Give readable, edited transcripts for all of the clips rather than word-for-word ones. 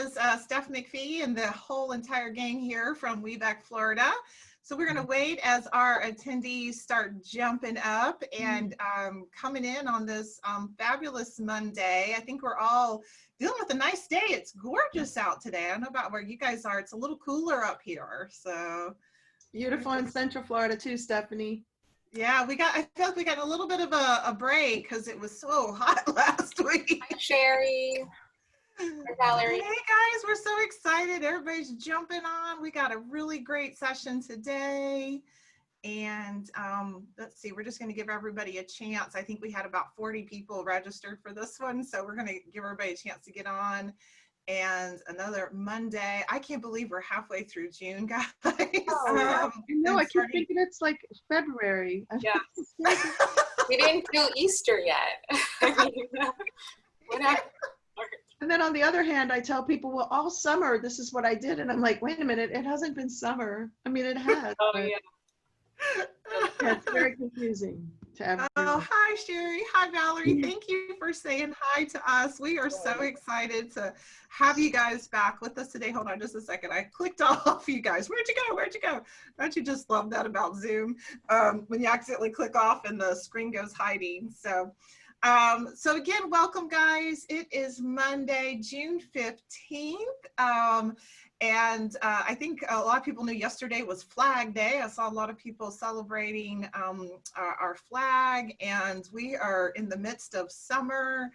is Steph McPhee and the whole entire gang here from WBEC, Florida. So we're going to wait as our attendees start jumping up and coming in on this fabulous Monday. I think we're all dealing with a nice day. It's gorgeous out today. I don't know about where you guys are. It's a little cooler up here. So beautiful in Central Florida too, Stephanie. Yeah, I feel like we got a little bit of a break because it was so hot last week. Hi, Sherry. Hi, Valerie. Hey guys, we're so excited. Everybody's jumping on. We got a really great session today. And let's see, we're just going to give everybody a chance. I think we had about 40 people registered for this one. So we're going to give everybody a chance to get on. And another Monday. I can't believe we're halfway through June, guys. No, I keep thinking it's like February. Yeah. We didn't do Easter yet. And then on the other hand, I tell people, well, all summer, this is what I did. And I'm like, wait a minute, it hasn't been summer. I mean, it has. Oh, yeah. It's very confusing to everyone. Oh, hi, Sherry. Hi, Valerie. Thank you for saying hi to us. We are so excited to have you guys back with us today. Hold on just a second. I clicked off you guys. Where'd you go? Where'd you go? Don't you just love that about Zoom? When you accidentally click off and the screen goes hiding. So again, welcome guys. It is Monday, June 15th. And I think a lot of people knew yesterday was Flag Day. I saw a lot of people celebrating our flag, and we are in the midst of summer.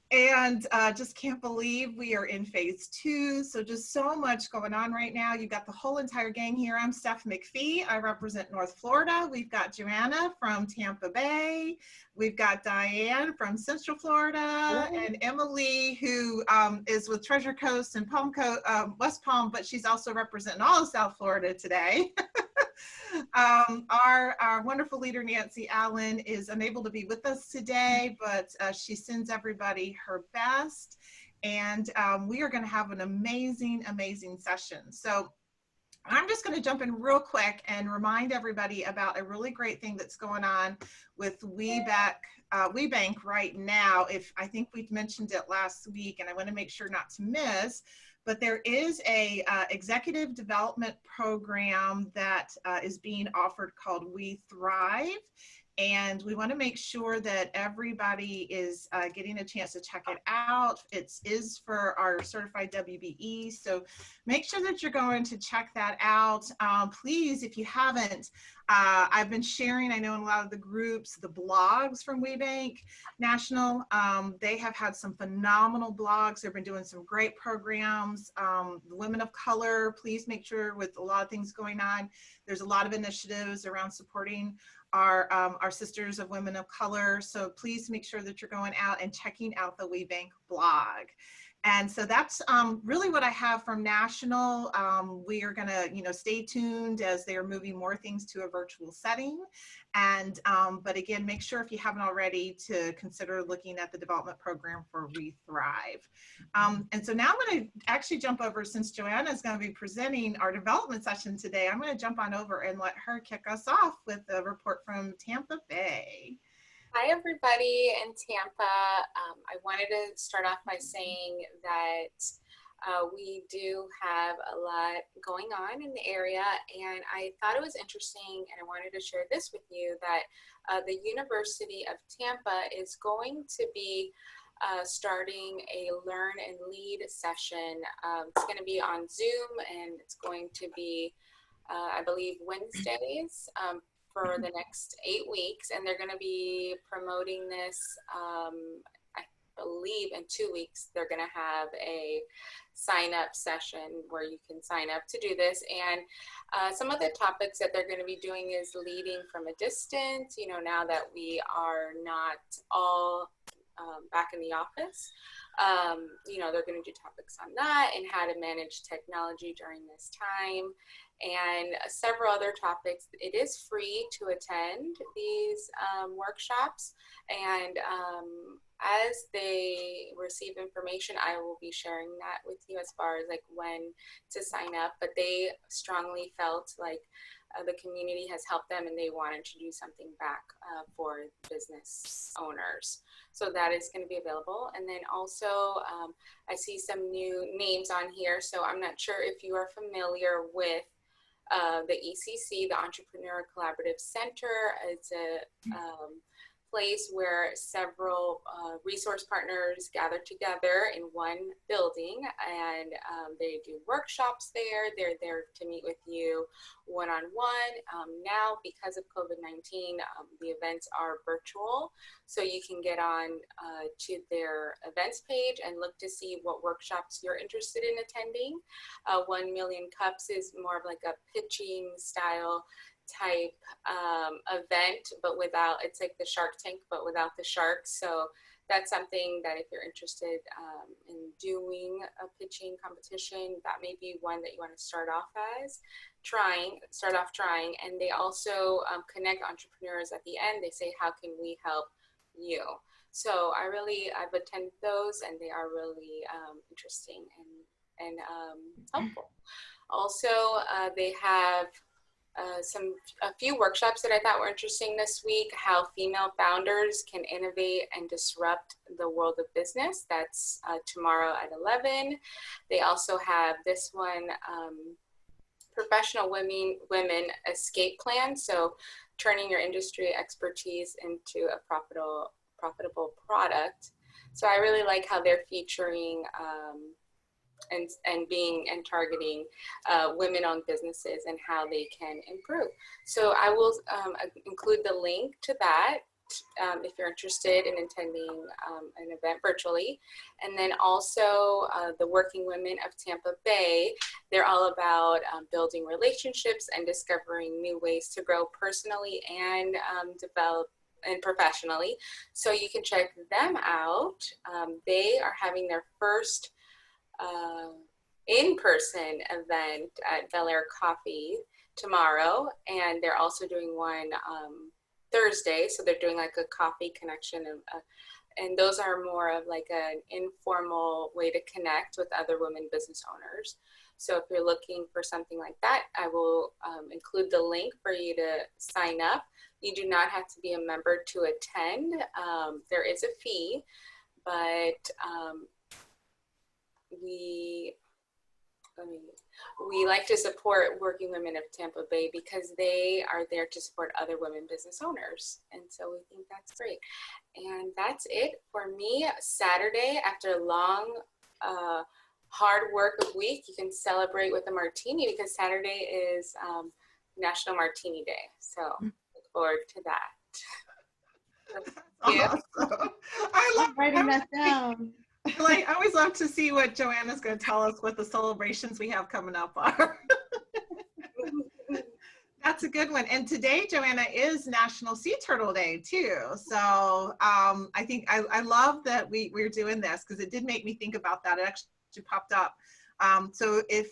And just can't believe we are in phase 2. So just so much going on right now. You've got the whole entire gang here. I'm Steph McPhee. I represent North Florida. We've got Joanna from Tampa Bay. We've got Diane from Central Florida. Hello. And Emily, who is with Treasure Coast and West Palm, but she's also representing all of South Florida today. Our wonderful leader, Nancy Allen, is unable to be with us today, but she sends everybody her best. And we are going to have an amazing, amazing session. So I'm just going to jump in real quick and remind everybody about a really great thing that's going on with WBEC right now. I think we've mentioned it last week, and I want to make sure not to miss. But there is a executive development program that is being offered called We Thrive. And we want to make sure that everybody is getting a chance to check it out. It is for our certified WBE. So make sure that you're going to check that out. Please, if you haven't, I've been sharing, I know in a lot of the groups, the blogs from WBEC National. They have had some phenomenal blogs. They've been doing some great programs. The women of color, please make sure with a lot of things going on, there's a lot of initiatives around supporting our sisters of women of color. So please make sure that you're going out and checking out the WBEC blog. And so that's really what I have from National. We are going to, stay tuned as they are moving more things to a virtual setting. And but again, make sure if you haven't already to consider looking at the development program for We Thrive. And so now I'm going to actually jump over, since Joanna is going to be presenting our development session today, I'm going to jump on over and let her kick us off with a report from Tampa Bay. Hi, everybody in Tampa. I wanted to start off by saying that we do have a lot going on in the area, and I thought it was interesting, and I wanted to share this with you, that the University of Tampa is going to be starting a Learn and Lead session. It's going to be on Zoom, and it's going to be, I believe, Wednesdays for the next 8 weeks, and they're going to be promoting this. I believe in 2 weeks they're going to have a sign-up session where you can sign up to do this. And some of the topics that they're going to be doing is leading from a distance. Now that we are not all back in the office, they're going to do topics on that and how to manage technology during this time, and several other topics. It is free to attend these workshops, and as they receive information, I will be sharing that with you as far as like when to sign up. But they strongly felt like the community has helped them and they wanted to do something back for business owners. So that is going to be available. And then also I see some new names on here. So I'm not sure if you are familiar with the ECC, the Entrepreneur Collaborative Center. It's a place where several resource partners gather together in one building, and they do workshops there. They're there to meet with you one-on-one. Now, because of COVID-19, the events are virtual, so you can get on to their events page and look to see what workshops you're interested in attending. 1 Million Cups is more of like a pitching style type event, but without, it's like the Shark Tank, but without the sharks. So that's something that if you're interested in doing a pitching competition, that may be one that you want to start off trying. And they also connect entrepreneurs at the end. They say, how can we help you? So I've attended those, and they are really interesting and helpful. Also, they have a few workshops that I thought were interesting this week. How female founders can innovate and disrupt the world of business. That's tomorrow at 11. They also have this one, professional women escape plan. So turning your industry expertise into a profitable product. So I really like how they're featuring and targeting women-owned businesses and how they can improve. So I will include the link to that if you're interested in attending an event virtually. And then also the Working Women of Tampa Bay, they're all about building relationships and discovering new ways to grow personally and develop and professionally. So you can check them out. They are having their first in-person event at Bel Air Coffee tomorrow, and they're also doing one Thursday. So they're doing like a coffee connection, and those are more of like an informal way to connect with other women business owners. So if you're looking for something like that, I will include the link for you to sign up. You do not have to be a member to attend. There is a fee, but we like to support Working Women of Tampa Bay because they are there to support other women business owners. And so we think that's great. And that's it for me. Saturday, after a long, hard work of week, you can celebrate with a martini because Saturday is National Martini Day. So look forward to that. Awesome. I'm writing that down. I always love to see what Joanna's going to tell us what the celebrations we have coming up are. That's a good one. And today, Joanna, is National Sea Turtle Day too. So I think I love that we're doing this because it did make me think about that. It actually popped up. So if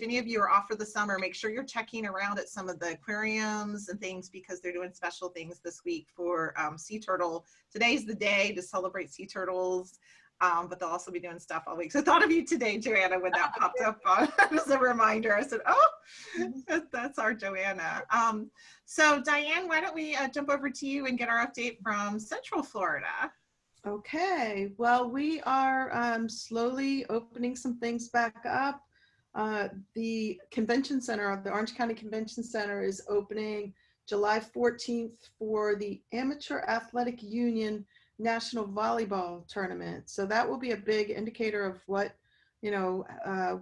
any of you are off for the summer, make sure you're checking around at some of the aquariums and things because they're doing special things this week for sea turtle. Today's the day to celebrate sea turtles. But they'll also be doing stuff all week. So I thought of you today, Joanna, when that popped up as a reminder. I said, oh, that's our Joanna. So Diane, why don't we jump over to you and get our update from Central Florida? Okay, well, we are slowly opening some things back up. The convention center of the Orange County Convention Center is opening July 14th for the Amateur Athletic Union National Volleyball Tournament. So that will be a big indicator of what,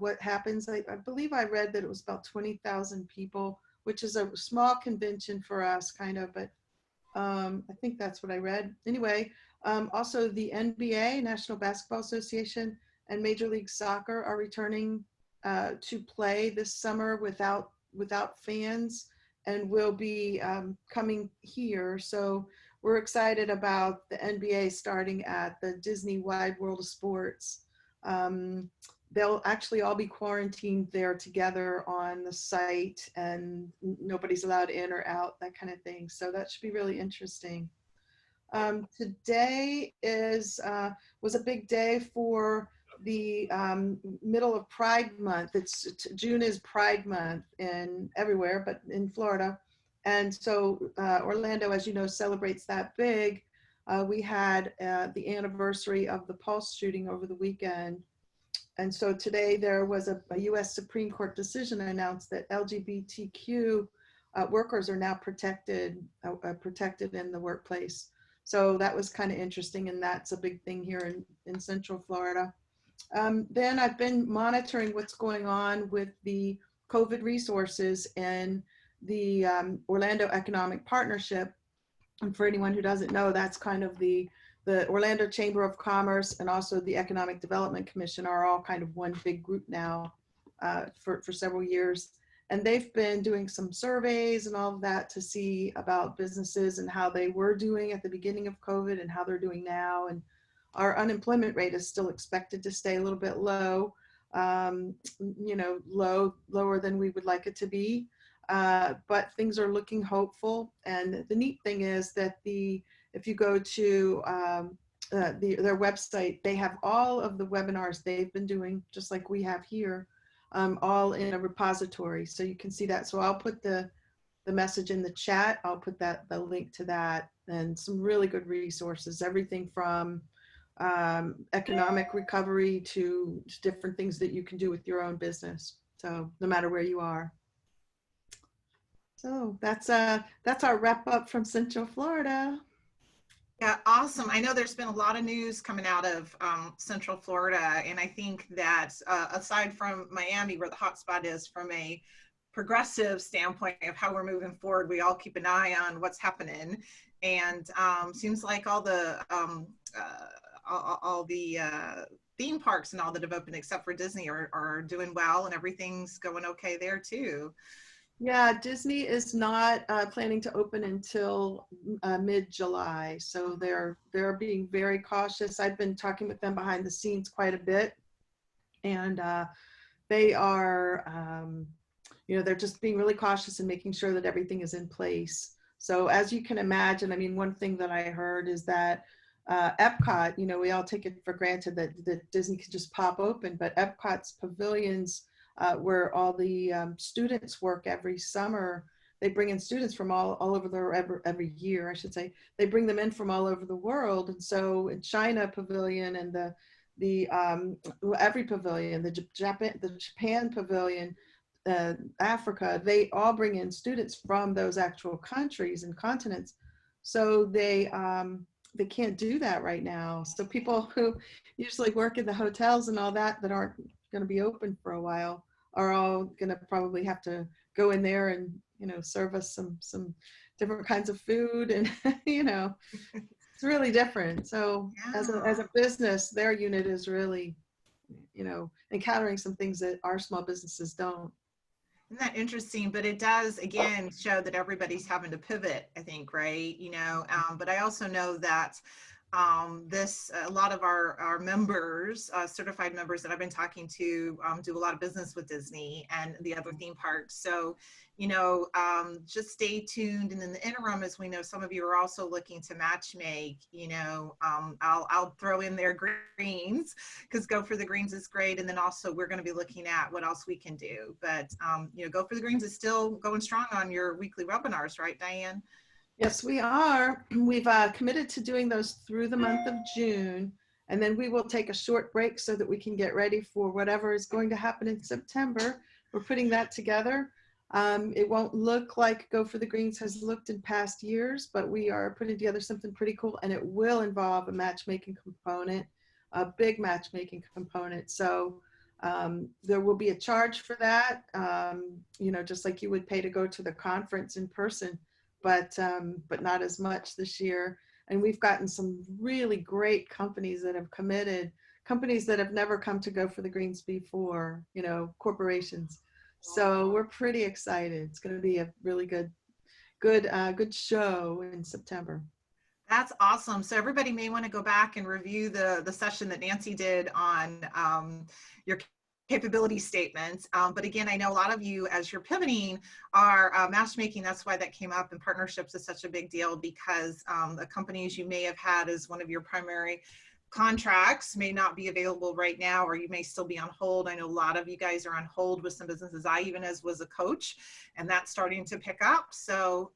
what happens. I believe I read that it was about 20,000 people, which is a small convention for us kind of, but I think that's what I read. Anyway, also the NBA, National Basketball Association, and Major League Soccer are returning to play this summer without fans and will be coming here. So we're excited about the NBA starting at the Disney Wide World of Sports. They'll actually all be quarantined there together on the site and nobody's allowed in or out, that kind of thing. So that should be really interesting. Today was a big day for the middle of Pride Month. June is Pride Month in everywhere, but in Florida. And so Orlando, as you know, celebrates that big. We had the anniversary of the Pulse shooting over the weekend. And so today there was a US Supreme Court decision announced that LGBTQ workers are now protected in the workplace. So that was kind of interesting, and that's a big thing here in Central Florida. Then I've been monitoring what's going on with the COVID resources and the Orlando Economic Partnership. And for anyone who doesn't know, that's kind of the Orlando Chamber of Commerce and also the Economic Development Commission are all kind of one big group now for several years. And they've been doing some surveys and all of that to see about businesses and how they were doing at the beginning of COVID and how they're doing now. And our unemployment rate is still expected to stay a little bit low, lower than we would like it to be. But things are looking hopeful. And the neat thing is that if you go to their website, they have all of the webinars they've been doing, just like we have here, all in a repository. So you can see that. So I'll put the message in the chat. I'll put the link to that, and some really good resources, everything from economic recovery to different things that you can do with your own business. So no matter where you are. So that's our wrap up from Central Florida. Yeah, awesome. I know there's been a lot of news coming out of Central Florida, and I think that aside from Miami, where the hotspot is, from a progressive standpoint of how we're moving forward, we all keep an eye on what's happening. And seems like all the theme parks and all that have opened except for Disney are doing well, and everything's going okay there too. Yeah, Disney is not planning to open until mid-July, so they're being very cautious. I've been talking with them behind the scenes quite a bit, and they are, they're just being really cautious and making sure that everything is in place. So as you can imagine, I mean, one thing that I heard is that Epcot, we all take it for granted that Disney can just pop open, but Epcot's pavilions, where all the students work every summer, they bring in students from all over every year, I should say. They bring them in from all over the world. And so in China pavilion and every pavilion, the Japan pavilion, Africa, they all bring in students from those actual countries and continents. So they can't do that right now. So people who usually work in the hotels and all that aren't going to be open for a while are all going to probably have to go in there and serve us some different kinds of food, and it's really different. So yeah. as a business, their unit is really encountering some things that our small businesses don't. Isn't that interesting? But it does, again, show that everybody's having to pivot, I think, right? But I also know that a lot of our members, certified members that I've been talking to, do a lot of business with Disney and the other theme parks. So, just stay tuned. And in the interim, as we know, some of you are also looking to match make, I'll throw in their greens, because Go for the Greens is great. And then also we're going to be looking at what else we can do. But, Go for the Greens is still going strong on your weekly webinars, right, Diane? Yes, we are. We've committed to doing those through the month of June, and then we will take a short break so that we can get ready for whatever is going to happen in September. We're putting that together. It won't look like Go for the Greens has looked in past years, but we are putting together something pretty cool, and it will involve a matchmaking component, a big matchmaking component. So there will be a charge for that, just like you would pay to go to the conference in person. But not as much this year. And we've gotten some really great companies that have committed, companies that have never come to Go for the Greens before, corporations. So we're pretty excited. It's going to be a really good show in September. That's awesome. So everybody may want to go back and review the session that Nancy did on your capability statements. But again, I know a lot of you, as you're pivoting, are matchmaking. That's why that came up, and partnerships is such a big deal, because the companies you may have had as one of your primary contracts may not be available right now, or you may still be on hold. I know a lot of you guys are on hold with some businesses. I even was a coach, and that's starting to pick up. So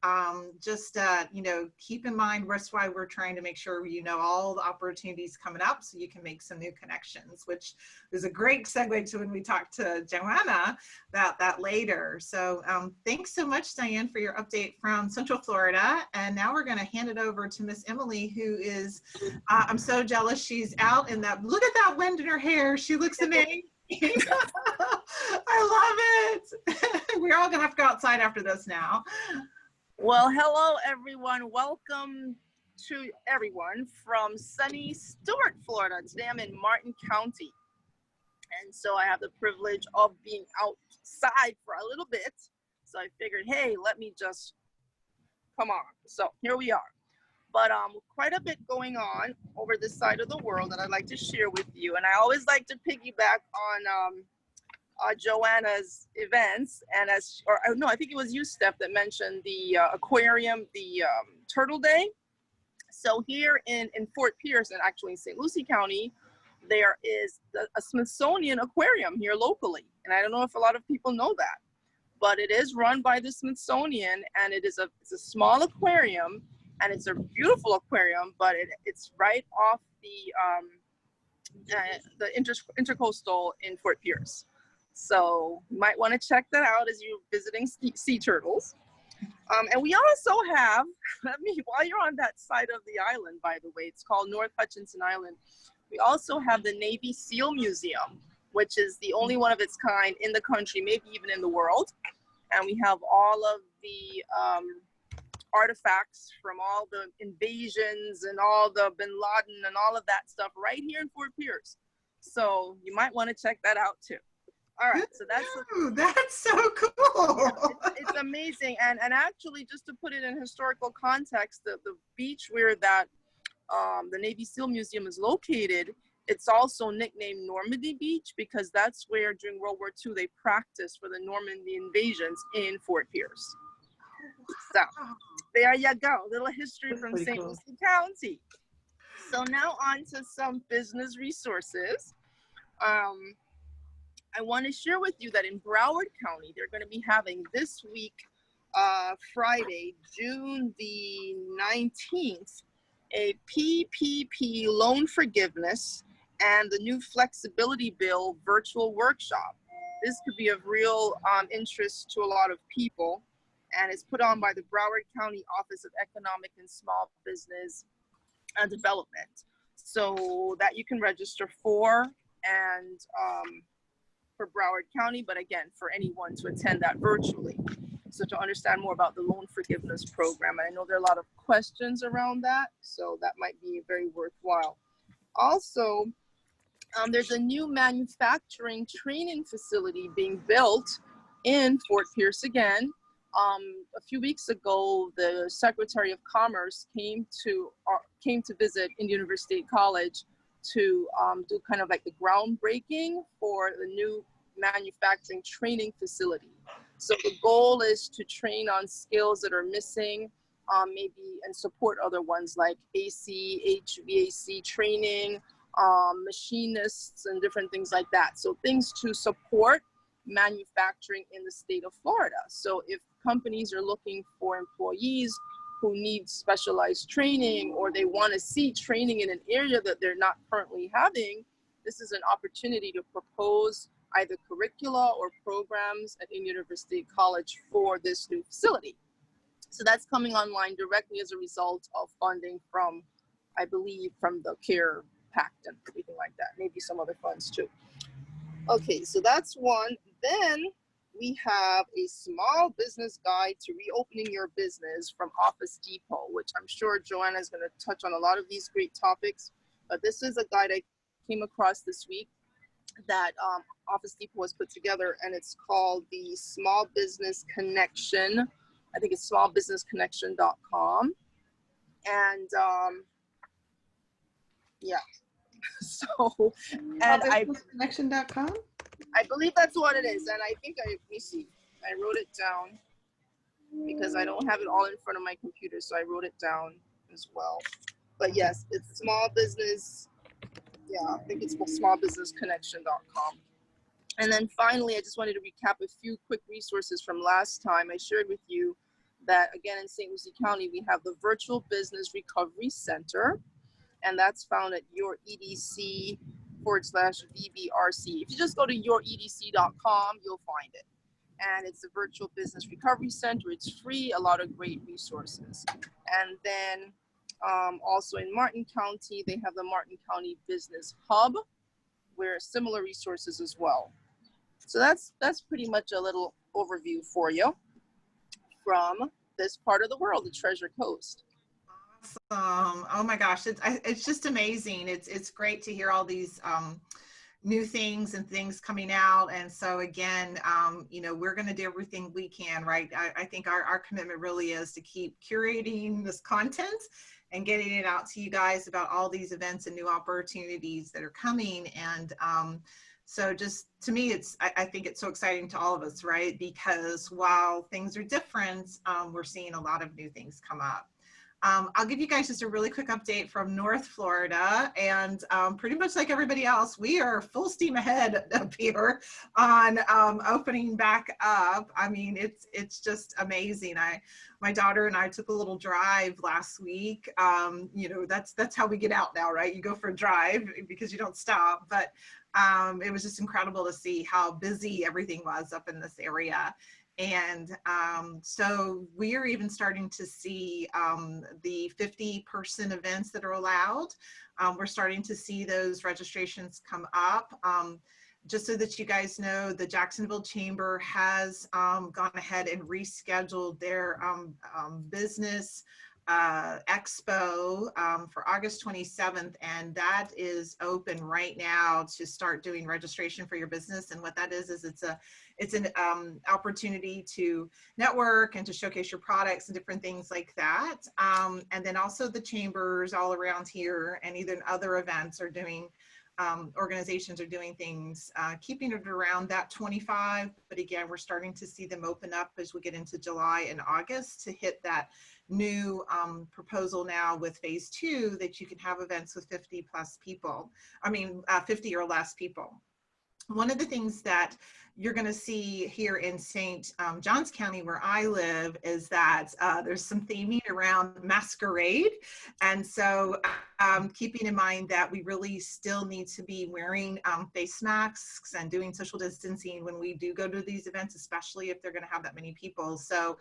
just, keep in mind, that's why we're trying to make sure all the opportunities coming up so you can make some new connections, which is a great segue to when we talk to Joanna about that later. So thanks so much, Diane, for your update from Central Florida. And now we're going to hand it over to Miss Emily, who is, I'm so jealous. She's out in that, look at that wind in her hair. She looks amazing. I love it. We're all gonna have to go outside after this now. Well, hello everyone. Welcome to everyone from sunny Stuart, Florida. Today I'm in Martin County. And so I have the privilege of being outside for a little bit. So I figured, hey, let me just come on. So here we are. But quite a bit going on over this side of the world that I'd like to share with you. And I always like to piggyback on Joanna's events. And I think it was you, Steph, that mentioned the aquarium, the Turtle Day. So here in Fort Pierce, and actually in St. Lucie County, there is a Smithsonian aquarium here locally. And I don't know if a lot of people know that, but it is run by the Smithsonian, and it's a small aquarium. And it's a beautiful aquarium, but it's right off the intercoastal in Fort Pierce. So you might want to check that out as you're visiting sea turtles. And we also have, while you're on that side of the island, by the way, it's called North Hutchinson Island. We also have the Navy SEAL Museum, which is the only one of its kind in the country, maybe even in the world. And we have all of the artifacts from all the invasions and all the Bin Laden and all of that stuff right here in Fort Pierce. So you might want to check that out too. All right, so that's so cool. Yeah, it's amazing. And actually, just to put it in historical context, the beach where that the Navy SEAL Museum is located, it's also nicknamed Normandy Beach because that's where during World War II they practiced for the Normandy invasions in Fort Pierce. So there you go, little history from St. Lucie County. So now on to some business resources. I want to share with you that in Broward County, they're going to be having this week, Friday, June the 19th, a PPP loan forgiveness and the new flexibility bill virtual workshop. This could be of real interest to a lot of people, and it's put on by the Broward County Office of Economic and Small Business Development. So that you can register for, and for Broward County, but again, for anyone to attend that virtually. So to understand more about the loan forgiveness program, and I know there are a lot of questions around that, so that might be very worthwhile. Also, there's a new manufacturing training facility being built in Fort Pierce again. A few weeks ago, the Secretary of Commerce came to visit Indiana State College to do kind of like the groundbreaking for the new manufacturing training facility. So the goal is to train on skills that are missing, maybe, and support other ones like AC, HVAC training, machinists, and different things like that. So things to support manufacturing in the state of Florida. So if companies are looking for employees who need specialized training, or they want to see training in an area that they're not currently having, this is an opportunity to propose either curricula or programs at Indiana State College for this new facility. So that's coming online directly as a result of funding from, I believe, from the CARE Pact and everything like that, maybe some other funds too. Okay, so that's one. Then we have a small business guide to reopening your business from Office Depot, which I'm sure Joanna is going to touch on a lot of these great topics. But this is a guide I came across this week that Office Depot has put together, and it's called the Small Business Connection. I think it's smallbusinessconnection.com. And yeah, so, and Smallbusinessconnection.com? I believe that's what it is. And I think let me see. I wrote it down because I don't have it all in front of my computer. So I wrote it down as well. But yes, it's small business. Yeah, I think it's smallbusinessconnection.com. And then finally, I just wanted to recap a few quick resources from last time. I shared with you that, again, in St. Lucie County, we have the Virtual Business Recovery Center, and that's found at youredc/VBRC. If you just go to youredc.com, you'll find it. And it's a Virtual Business Recovery Center. It's free, a lot of great resources. And then also in Martin County, they have the Martin County Business Hub, where similar resources as well. So that's pretty much a little overview for you from this part of the world, the Treasure Coast. Awesome. Oh my gosh, it's just amazing. It's great to hear all these new things and things coming out. And so again, you know, we're going to do everything we can, right? I think our commitment really is to keep curating this content and getting it out to you guys about all these events and new opportunities that are coming. And so just to me, I think it's so exciting to all of us, right? Because while things are different, we're seeing a lot of new things come up. I'll give you guys just a really quick update from North Florida, and pretty much like everybody else, we are full steam ahead up here on opening back up. I mean, it's just amazing. My daughter and I took a little drive last week. You know, that's how we get out now, right? You go for a drive because you don't stop, but it was just incredible to see how busy everything was up in this area. And so we are even starting to see the 50-person events that are allowed. We're starting to see those registrations come up. Just so that you guys know, the Jacksonville Chamber has gone ahead and rescheduled their business expo for August 27th, and that is open right now to start doing registration for your business. And what that is it's an opportunity to network and to showcase your products and different things like that. And then also the chambers all around here and even other events are doing organizations are doing things, keeping it around that 25, but again, we're starting to see them open up as we get into July and August to hit that new proposal now with phase 2 that you can have events with 50 plus people. I mean, 50 or less people. One of the things that you're going to see here in St. Johns County, where I live, is that there's some theming around masquerade. And so keeping in mind that we really still need to be wearing face masks and doing social distancing when we do go to these events, especially if they're going to have that many people. So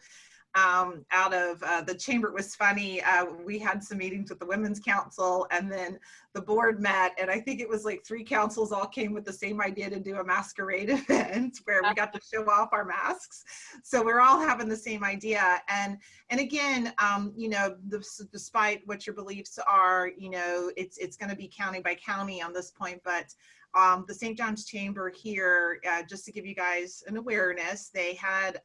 out of the chamber, it was funny. We had some meetings with the Women's Council, and then the board met, and I think it was like 3 councils all came with the same idea to do a masquerade event where we got to show off our masks. So we're all having the same idea. And again, you know, despite what your beliefs are, you know, it's going to be county by county on this point, but the St. John's Chamber here, just to give you guys an awareness, they had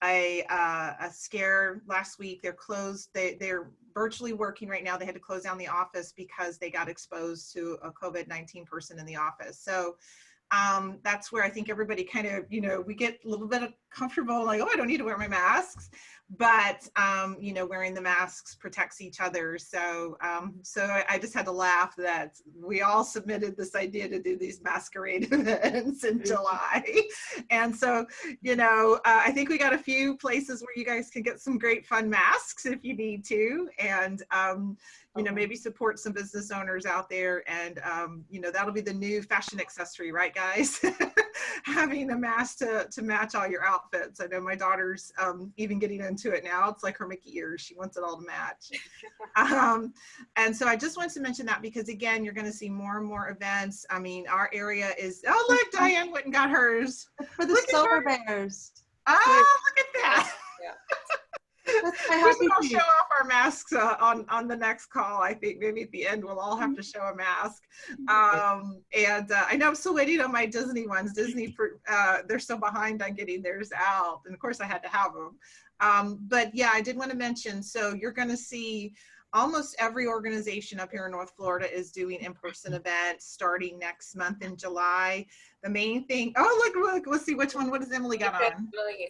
a scare last week. They're closed. They're virtually working right now. They had to close down the office because they got exposed to a COVID-19 person in the office. So that's where I think everybody kind of, you know, we get a little bit comfortable, like, oh, I don't need to wear my masks, but you know, wearing the masks protects each other. So I just had to laugh that we all submitted this idea to do these masquerade events in July. And so, you know, I think we got a few places where you guys can get some great fun masks if you need to, and you know, maybe support some business owners out there. And you know, that'll be the new fashion accessory, right, guys? Having a mask to match all your outfits. I know my daughter's even getting into it now. It's like her Mickey ears. She wants it all to match. And so I just wanted to mention that because, again, you're going to see more and more events. I mean, our area is, oh, look, Diane went and got hers. For the solar bears. Oh, look at that. Yeah. That's my We happy should all feet. show off our masks on the next call. I think maybe at the end we'll all have to show a mask. And I know I'm still waiting on my Disney ones. Disney, they're so behind on getting theirs out, and of course I had to have them. But yeah, I did want to mention. So you're going to see almost every organization up here in North Florida is doing in-person events starting next month in July. The main thing, oh, look, let's see which one. What does Emily got on?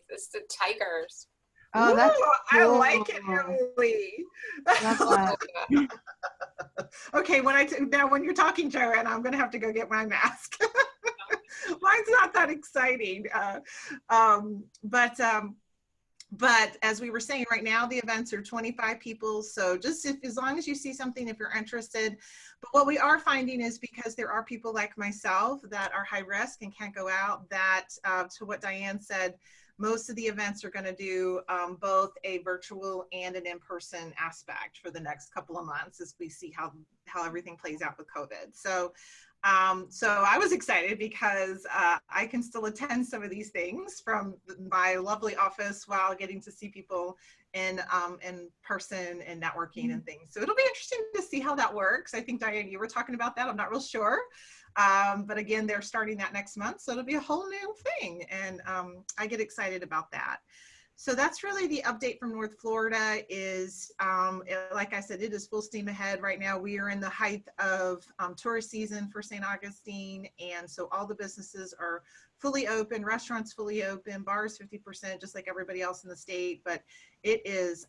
It's the Tigers. Oh, that's Ooh, cool. I like it, Emily. Love that. Okay, now when you're talking, Joanna, I'm going to have to go get my mask. Mine's not that exciting. But as we were saying, right now the events are 25 people. So just as long as you see something, if you're interested. But what we are finding is, because there are people like myself that are high risk and can't go out, that to what Diane said, most of the events are going to do both a virtual and an in-person aspect for the next couple of months as we see how everything plays out with COVID. So I was excited because I can still attend some of these things from my lovely office while getting to see people in person and networking and things. So it'll be interesting to see how that works. I think, Diane, you were talking about that. I'm not real sure. But again, they're starting that next month. So it'll be a whole new thing. And I get excited about that. So that's really the update from North Florida. Like I said, it is full steam ahead right now. We are in the height of tourist season for St. Augustine. And so all the businesses are fully open, restaurants fully open, bars 50%, just like everybody else in the state. But it is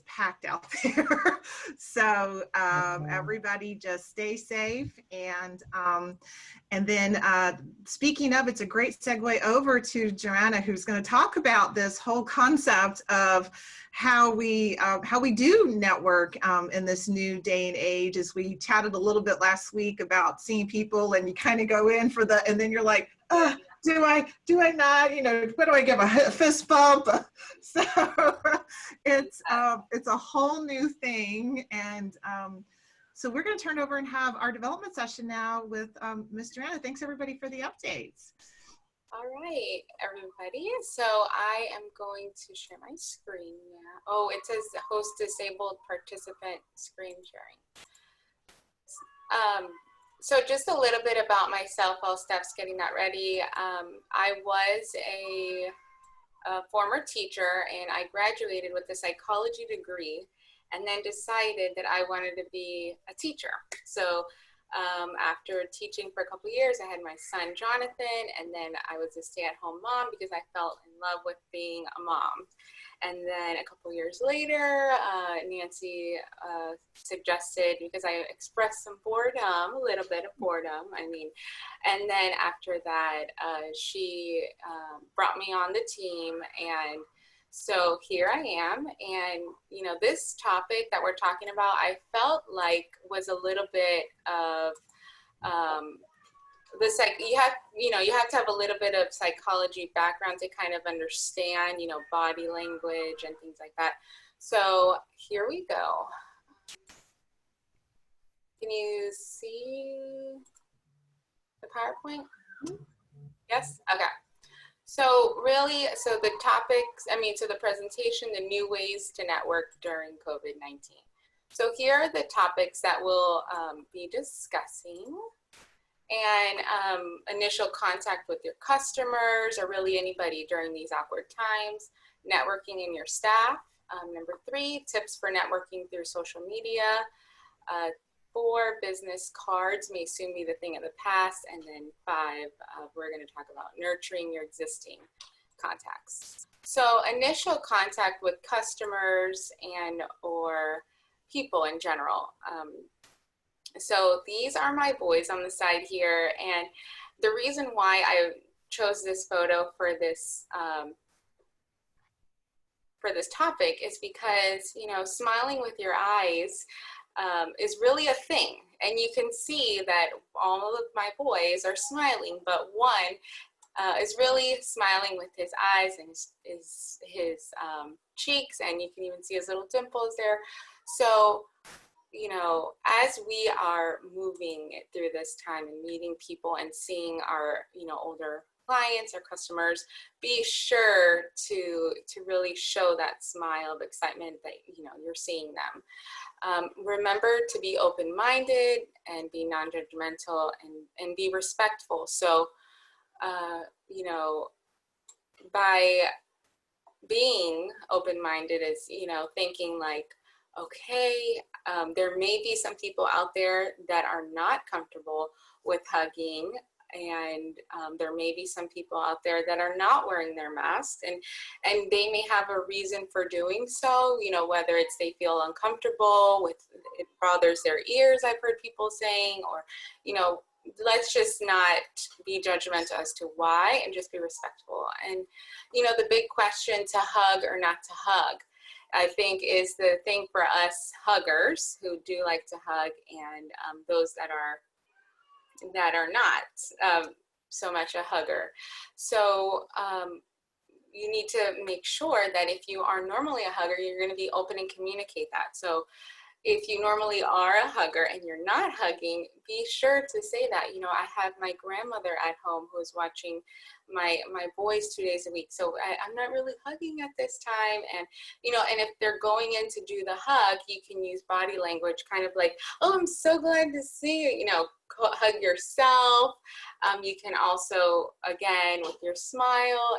packed out there. So everybody just stay safe. And then speaking of, it's a great segue over to Joanna, who's going to talk about this whole concept of how we do network in this new day and age. As we chatted a little bit last week about seeing people, and you kind of go in for and then you're like, do I not, what do I give, a fist bump? So it's a whole new thing. And so we're going to turn over and have our development session now with Ms. Joanna. Thanks everybody for the updates. All right, everybody. So I am going to share my screen now. Oh, it says host disabled participant screen sharing. So just a little bit about myself while Steph's getting that ready. I was a former teacher, and I graduated with a psychology degree, and then decided that I wanted to be a teacher. So after teaching for a couple of years, I had my son, Jonathan, and then I was a stay-at-home mom because I fell in love with being a mom. And then a couple of years later, Nancy suggested, because I expressed some boredom, a little bit of boredom, and then after that, she brought me on the team, and so here I am. And this topic that we're talking about, I felt like was a little bit of you have to have a little bit of psychology background to kind of understand, body language and things like that. So here we go. Can you see the PowerPoint? Yes? Okay. So really, the topics, so the presentation, the new ways to network during COVID-19. So here are the topics that we'll be discussing. And initial contact with your customers, or really anybody during these awkward times, networking in your staff. Number 3, tips for networking through social media. 4, business cards may soon be the thing of the past. And then 5, we're going to talk about nurturing your existing contacts. So initial contact with customers and or people in general. So these are my boys on the side here, and the reason why I chose this photo for this topic is because smiling with your eyes is really a thing, and you can see that all of my boys are smiling, but one is really smiling with his eyes and his cheeks, and you can even see his little dimples there. So as we are moving through this time and meeting people and seeing our, older clients or customers, be sure to really show that smile of excitement that, you're seeing them. Remember to be open-minded and be non-judgmental and be respectful. So, by being open-minded is, thinking like, okay, there may be some people out there that are not comfortable with hugging, and there may be some people out there that are not wearing their masks, and they may have a reason for doing so, you know, whether it's they feel uncomfortable with, it bothers their ears, I've heard people saying, or, you know, let's just not be judgmental as to why, and just be respectful. And, you know, the big question, to hug or not to hug, I think is the thing for us huggers who do like to hug, and those that are not so much a hugger. So you need to make sure that if you are normally a hugger, you're going to be open and communicate that. So if you normally are a hugger and you're not hugging, be sure to say that. You know, I have my grandmother at home who's watching my boys 2 days a week, so I'm not really hugging at this time. And, you know, and if they're going in to do the hug, you can use body language, kind of like, oh, I'm so glad to see you, you know, hug yourself. You can also, again, with your smile,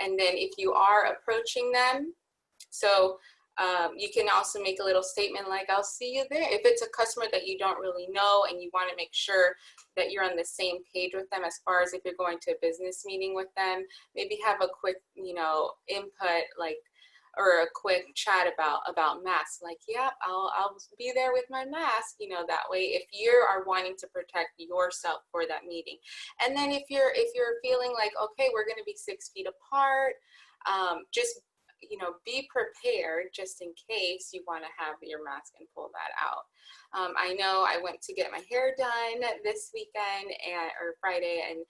and then if you are approaching them, so you can also make a little statement like, I'll see you there. If it's a customer that you don't really know and you want to make sure that you're on the same page with them, as far as if you're going to a business meeting with them, maybe have a quick, you know, input, like, or a quick chat about masks, like, yeah, I'll be there with my mask, you know, that way if you are wanting to protect yourself for that meeting. And then if you're feeling like, okay, we're going to be 6 feet apart, just, you know, be prepared just in case you want to have your mask and pull that out. I know I went to get my hair done this weekend or Friday, and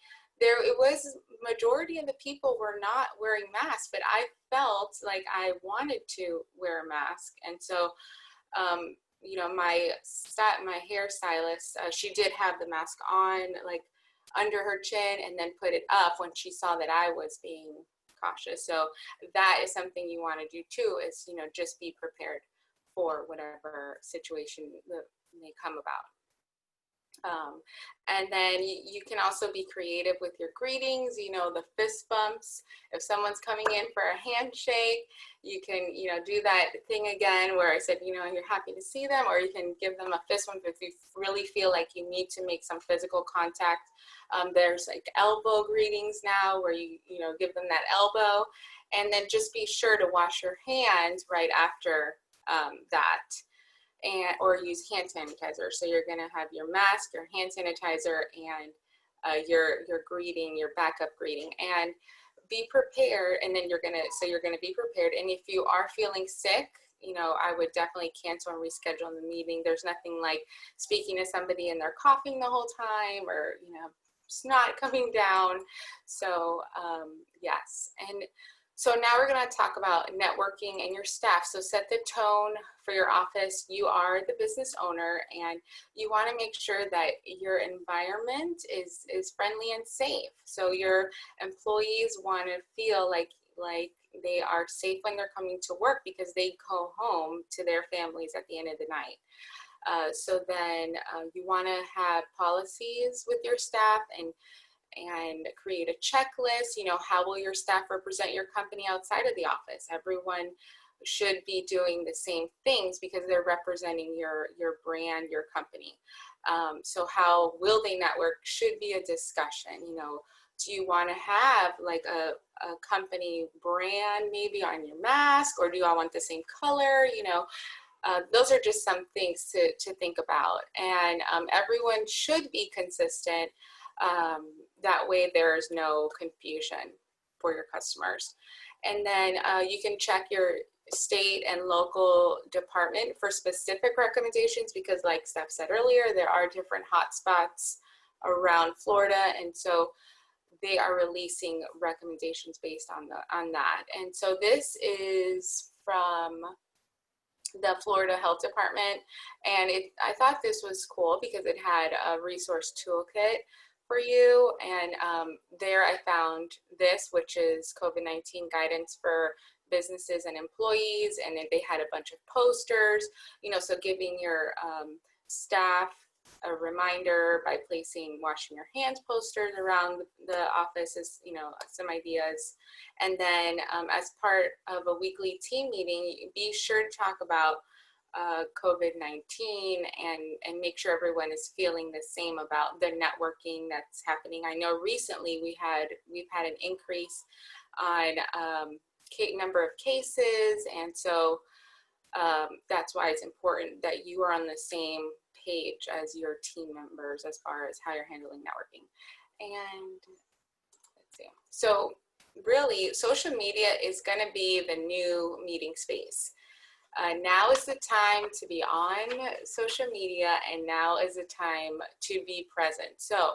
it was, majority of the people were not wearing masks, but I felt like I wanted to wear a mask. And so, you know, my hairstylist, she did have the mask on, like under her chin, and then put it up when she saw that I was being cautious. So that is something you want to do too, is, you know, just be prepared for whatever situation that may come about. And then you can also be creative with your greetings, you know, the fist bumps. If someone's coming in for a handshake, you can, you know, do that thing again where I said, you know, you're happy to see them, or you can give them a fist bump if you really feel like you need to make some physical contact. There's like elbow greetings now where you know, give them that elbow, and then just be sure to wash your hands right after that. Or use hand sanitizer. So you're gonna have your mask, your hand sanitizer, and your greeting, your backup greeting, and be prepared. And then you're gonna be prepared. And if you are feeling sick, you know, I would definitely cancel and reschedule the meeting. There's nothing like speaking to somebody and they're coughing the whole time, or, you know, snot coming down. So yes. And so now we're going to talk about networking and your staff. So set the tone for your office. You are the business owner, and you want to make sure that your environment is friendly and safe. So your employees want to feel like they are safe when they're coming to work, because they go home to their families at the end of the night. So then you want to have policies with your staff, and create a checklist. You know, how will your staff represent your company outside of the office? Everyone should be doing the same things because they're representing your brand, your company. So how will they network should be a discussion. You know, do you want to have like a company brand maybe on your mask, or do you all want the same color? You know, those are just some things to think about. And everyone should be consistent. That way there's no confusion for your customers. And then you can check your state and local department for specific recommendations, because like Steph said earlier, there are different hotspots around Florida, and so they are releasing recommendations based on that. And so this is from the Florida Health Department, and I thought this was cool because it had a resource toolkit for you. And there I found this, which is COVID-19 guidance for businesses and employees. And then they had a bunch of posters, you know, so giving your staff a reminder by placing washing your hands posters around the office is, you know, some ideas. And then as part of a weekly team meeting, be sure to talk about COVID-19 and make sure everyone is feeling the same about the networking that's happening. I know recently we've had an increase on number of cases, and so that's why it's important that you are on the same page as your team members as far as how you're handling networking. And let's see. So really, social media is going to be the new meeting space. Now is the time to be on social media, and now is the time to be present. So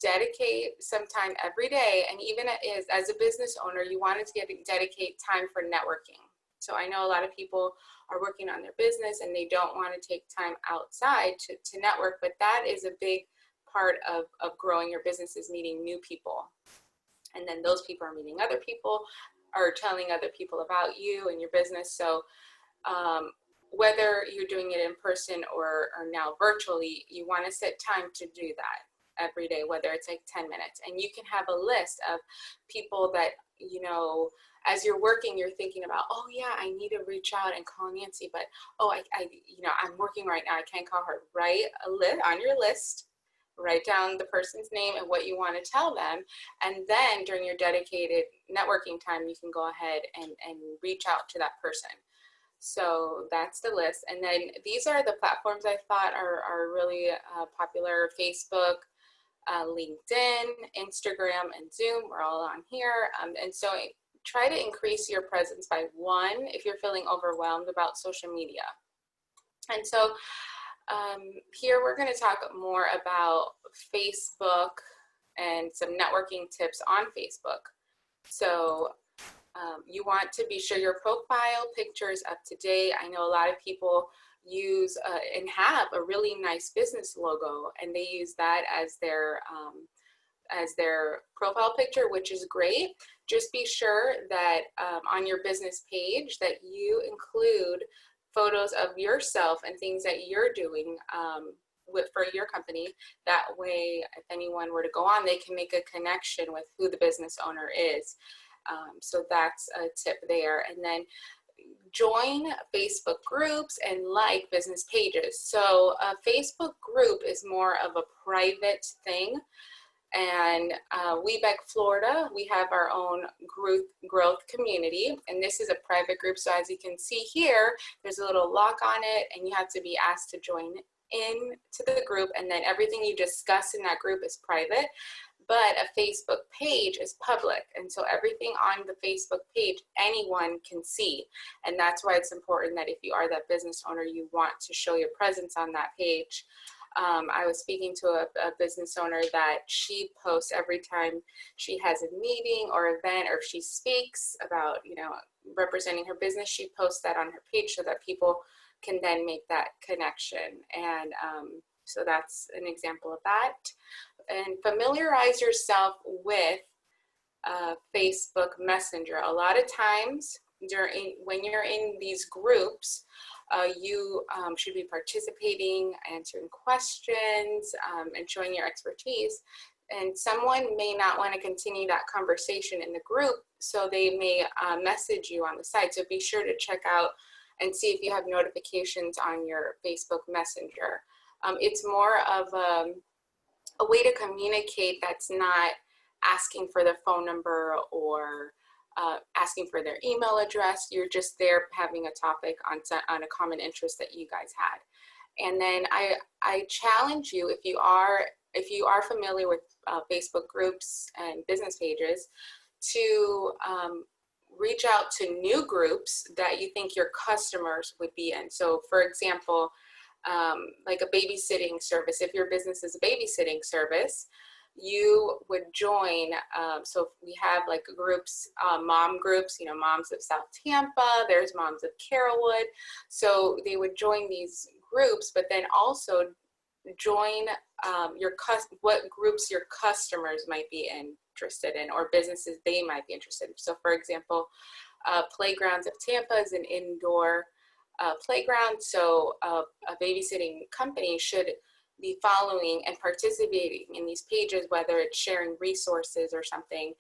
dedicate some time every day, and even as a business owner, you want to dedicate time for networking. So I know a lot of people are working on their business and they don't want to take time outside to network, but that is a big part of growing your business, is meeting new people. And then those people are meeting other people, are telling other people about you and your business. So whether you're doing it in person or now virtually, you want to set time to do that every day, whether it's like 10 minutes. And you can have a list of people that, you know, as you're working, you're thinking about, oh yeah, I need to reach out and call Nancy, but oh, you know, I'm working right now, I can't call her. Write a list on your list, write down the person's name and what you want to tell them. And then during your dedicated networking time, you can go ahead and reach out to that person. So that's the list. And then these are the platforms I thought are really popular: Facebook, LinkedIn, Instagram, and Zoom. We're all on here. And so try to increase your presence by 1 if you're feeling overwhelmed about social media. And so here we're going to talk more about Facebook and some networking tips on Facebook. So you want to be sure your profile picture is up to date. I know a lot of people use and have a really nice business logo, and they use that as their profile picture, which is great. Just be sure that on your business page that you include photos of yourself and things that you're doing for your company. That way, if anyone were to go on, they can make a connection with who the business owner is. So that's a tip there. And then join Facebook groups and like business pages. So a Facebook group is more of a private thing. And WBEC Florida, we have our own growth community, and this is a private group. So as you can see here, there's a little lock on it, and you have to be asked to join in to the group, and then everything you discuss in that group is private. But a Facebook page is public, and so everything on the Facebook page anyone can see. And that's why it's important that if you are that business owner, you want to show your presence on that page. I was speaking to a business owner that she posts every time she has a meeting or event, or if she speaks about, you know, representing her business, she posts that on her page so that people can then make that connection. And so that's an example of that. And familiarize yourself with Facebook Messenger. A lot of times when you're in these groups, you should be participating, answering questions, and showing your expertise. And someone may not want to continue that conversation in the group, so they may message you on the side. So be sure to check out and see if you have notifications on your Facebook Messenger. It's more of a way to communicate that's not asking for their phone number or asking for their email address. You're just there having a topic on a common interest that you guys had. And then I challenge you, if you are familiar with Facebook groups and business pages, to reach out to new groups that you think your customers would be in. So for example, like a babysitting service. If your business is a babysitting service, you would join. So we have like groups, mom groups, you know, moms of South Tampa, there's moms of Carrollwood. So they would join these groups, but then also join what groups your customers might be interested in, or businesses they might be interested in. So for example, Playgrounds of Tampa is an indoor playground. So a babysitting company should be following and participating in these pages, whether it's sharing resources or something.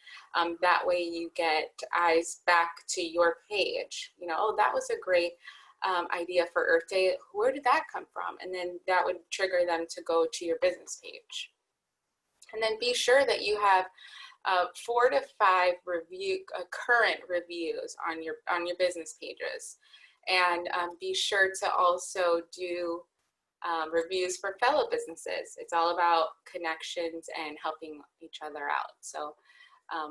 That way you get eyes back to your page. You know, oh, that was a great idea for Earth Day, where did that come from? And then that would trigger them to go to your business page. And then be sure that you have 4 to 5 current reviews on your business pages, and be sure to also do reviews for fellow businesses. It's all about connections and helping each other out. So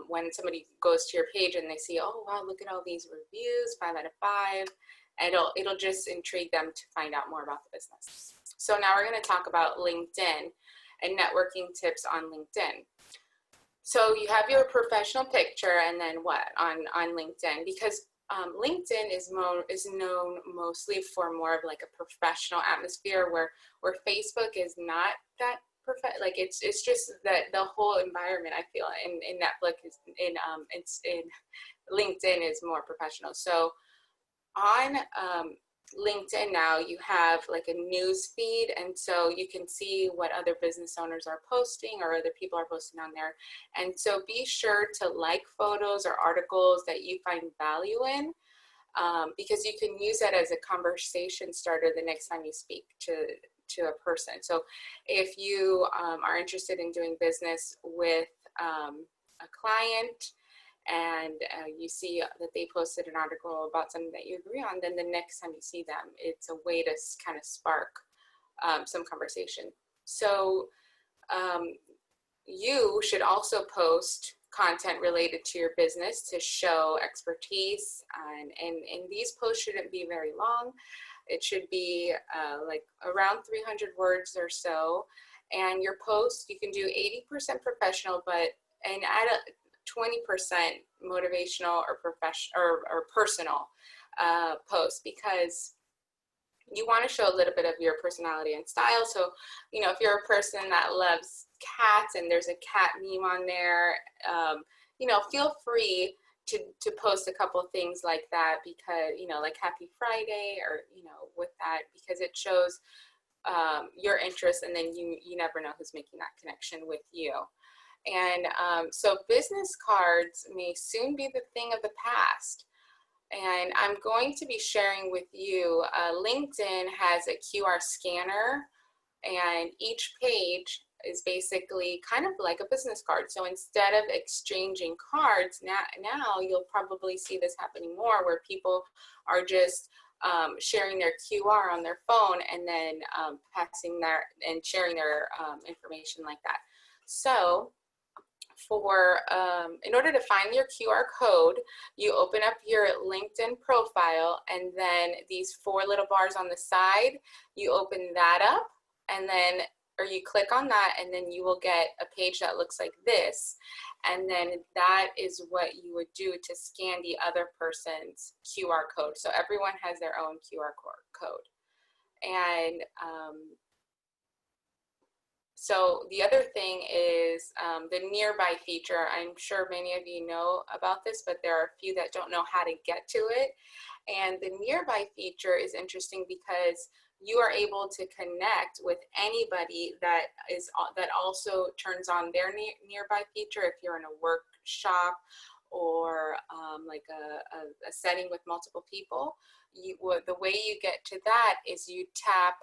when somebody goes to your page and they see, oh wow, look at all these reviews, 5 out of 5, it'll just intrigue them to find out more about the business. So now we're going to talk about LinkedIn and networking tips on LinkedIn. So you have your professional picture, and then what on LinkedIn? Because LinkedIn is known mostly for more of like a professional atmosphere, where Facebook is not that like it's just that the whole environment, I feel, in Netflix is in LinkedIn is more professional. So on LinkedIn now you have like a news feed, and so you can see what other business owners are posting or other people are posting on there. And so be sure to like photos or articles that you find value in, because you can use that as a conversation starter the next time you speak to a person. So if you are interested in doing business with a client, and you see that they posted an article about something that you agree on, then the next time you see them, it's a way to kind of spark some conversation. So you should also post content related to your business to show expertise, and these posts shouldn't be very long. It should be like around 300 words or so, and your post, you can do 80% professional, and add a 20% motivational or professional or personal posts, because you want to show a little bit of your personality and style. So, you know, if you're a person that loves cats and there's a cat meme on there, you know, feel free to post a couple of things like that, because, you know, like Happy Friday, or, you know, with that, because it shows your interest, and then you never know who's making that connection with you. And so business cards may soon be the thing of the past. And I'm going to be sharing with you, LinkedIn has a QR scanner, and each page is basically kind of like a business card. So instead of exchanging cards, now you'll probably see this happening more, where people are just sharing their QR on their phone, and then passing and sharing their information like that. So in order to find your QR code, you open up your LinkedIn profile, and then these 4 little bars on the side, you open that up, and then, or you click on that, and then you will get a page that looks like this. And then that is what you would do to scan the other person's QR code. So everyone has their own QR code. And so the other thing is the nearby feature. I'm sure many of you know about this, but there are a few that don't know how to get to it. And the nearby feature is interesting because you are able to connect with anybody that also turns on their nearby feature. If you're in a workshop or like a setting with multiple people, the way you get to that is you tap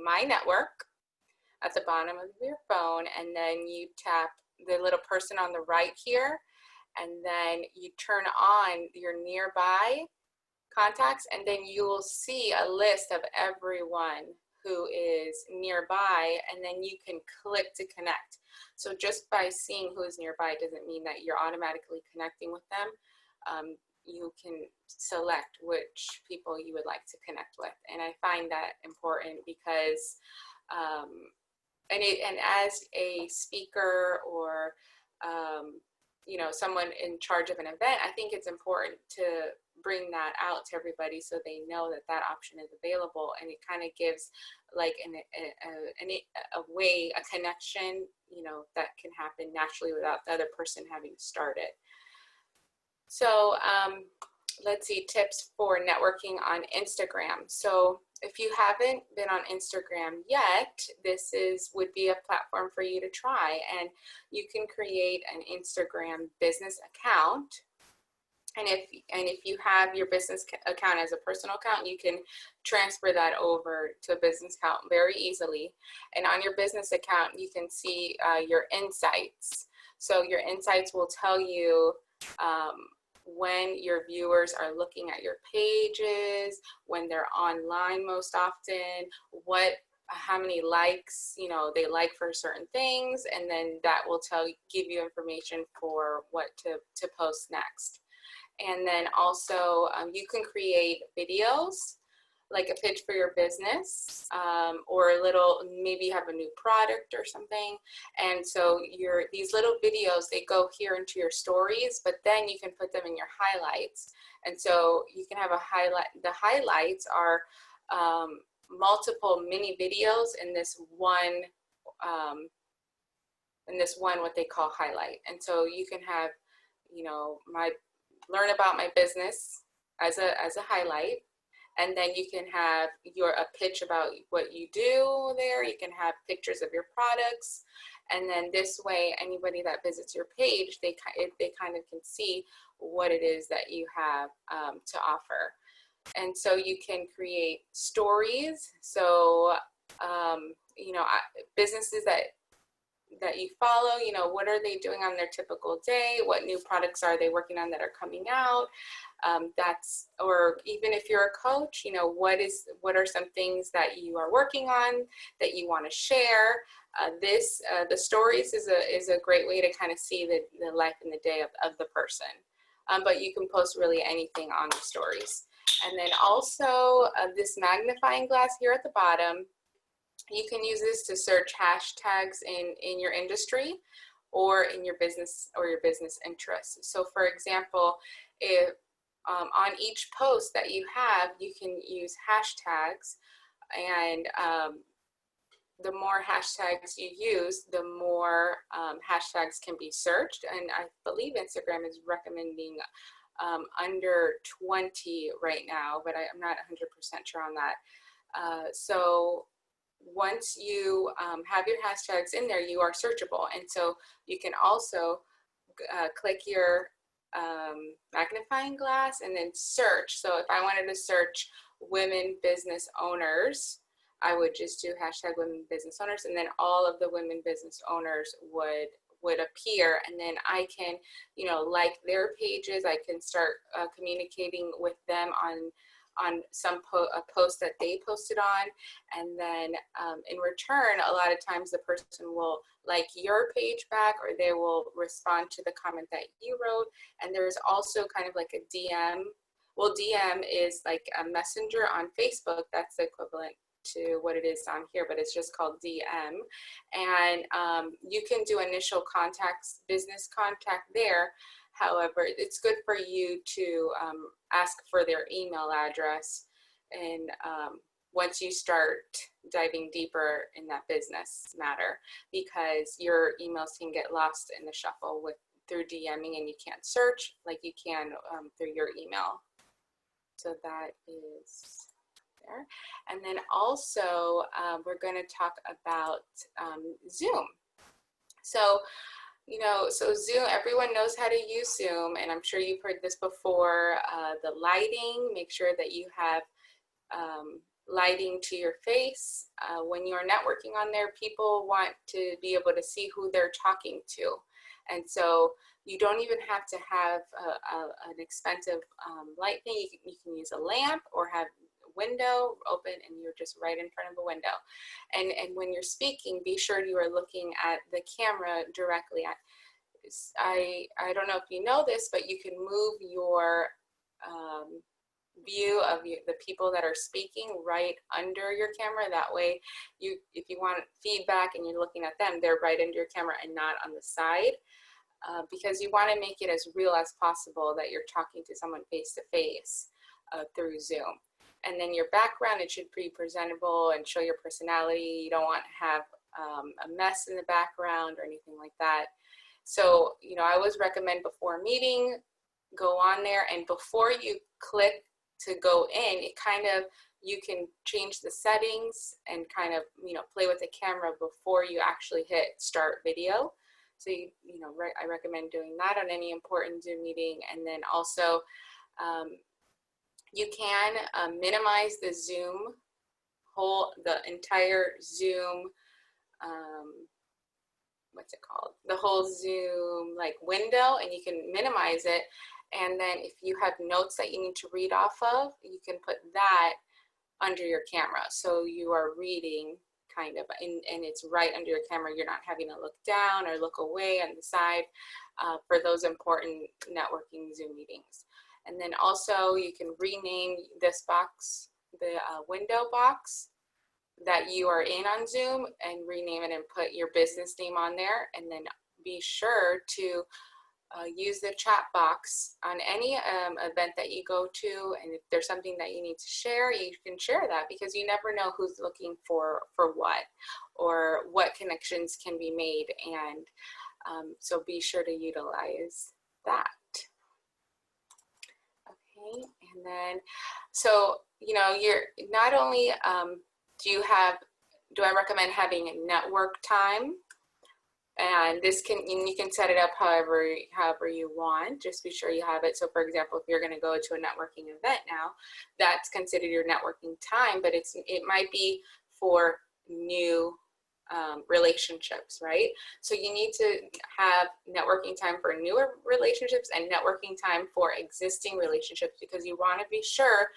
My Network at the bottom of your phone, and then you tap the little person on the right here, and then you turn on your nearby contacts, and then you will see a list of everyone who is nearby, and then you can click to connect. So just by seeing who is nearby doesn't mean that you're automatically connecting with them. You can select which people you would like to connect with, and I find that important because and as a speaker or you know, someone in charge of an event, I think it's important to bring that out to everybody so they know that that option is available, and it kind of gives like a connection, you know, that can happen naturally without the other person having to start it. So let's see, tips for networking on Instagram. So if you haven't been on Instagram yet, this would be a platform for you to try, and you can create an Instagram business account, And if you have your business account as a personal account, you can transfer that over to a business account very easily. And on your business account, you can see your insights. So your insights will tell you when your viewers are looking at your pages, when they're online most often, how many likes, they like for certain things, and then that will give you information for what to post next. And then also you can create videos, like a pitch for your business, or maybe you have a new product or something. And so these little videos, they go here into your stories, but then you can put them in your highlights. And so you can have the highlights are multiple mini videos in this one, what they call highlight. And so you can have, learn about my business as a highlight, and then you can have a pitch about what you do there. You can have pictures of your products, and then this way, anybody that visits your page, they kind of can see what it is that you have to offer. And so you can create stories. So businesses that you follow, what are they doing on their typical day? What new products are they working on that are coming out? Or even if you're a coach, what are some things that you are working on that you want to share? The stories is a great way to kind of see the life and the day of the person. But you can post really anything on the stories. And then also this magnifying glass here at the bottom, you can use this to search hashtags in your industry or in your business or your business interests. So for example, if on each post that you have, you can use hashtags, and the more hashtags you use, the more hashtags can be searched. And I believe Instagram is recommending under 20 right now, but I'm not 100% sure on that. So once you have your hashtags in there, you are searchable. And so you can also click your magnifying glass and then search. So if I wanted to search women business owners, I would just do hashtag women business owners, and then all of the women business owners would appear, and then I can, like their pages. I can start communicating with them on a post that they posted on, and then in return, a lot of times the person will like your page back, or they will respond to the comment that you wrote. And there's also kind of like a DM. Well, DM is like a messenger on Facebook. That's the equivalent to what it is on here, but it's just called DM. And you can do initial contacts, business contact there. However, it's good for you to ask for their email address, and once you start diving deeper in that business matter, because your emails can get lost in the shuffle through DMing, and you can't search like you can through your email. So that is there. And then also we're going to talk about Zoom. So Zoom, everyone knows how to use Zoom, and I'm sure you've heard this before. The lighting, make sure that you have lighting to your face. When you're networking on there, people want to be able to see who they're talking to. And so you don't even have to have an expensive light thing. You can use a lamp or have window open, and you're just right in front of a window. And when you're speaking, be sure you are looking at the camera directly. I don't know if you know this, but you can move your view of the people that are speaking right under your camera. That way, if you want feedback and you're looking at them, they're right under your camera and not on the side, because you want to make it as real as possible that you're talking to someone face to face through Zoom. And then your background, it should be presentable and show your personality. You don't want to have a mess in the background or anything like that. So, I always recommend before a meeting, go on there, and before you click to go in, you can change the settings and kind of, play with the camera before you actually hit start video. So, I recommend doing that on any important Zoom meeting. And then also, you can minimize the entire Zoom, what's it called? The whole Zoom window, and you can minimize it. And then if you have notes that you need to read off of, you can put that under your camera. So you are reading kind of, and it's right under your camera. You're not having to look down or look away on the side for those important networking Zoom meetings. And then also you can rename this box, the window box that you are in on Zoom, and rename it and put your business name on there. And then be sure to use the chat box on any event that you go to. And if there's something that you need to share, you can share that, because you never know who's looking for what, or what connections can be made. And so be sure to utilize that. Okay, and then, so, you're not only, do I recommend having a network time? And you can set it up however you want. Just be sure you have it. So for example, if you're going to go to a networking event now, that's considered your networking time, but it might be for new relationships, right? So you need to have networking time for newer relationships and networking time for existing relationships, because you want to be sure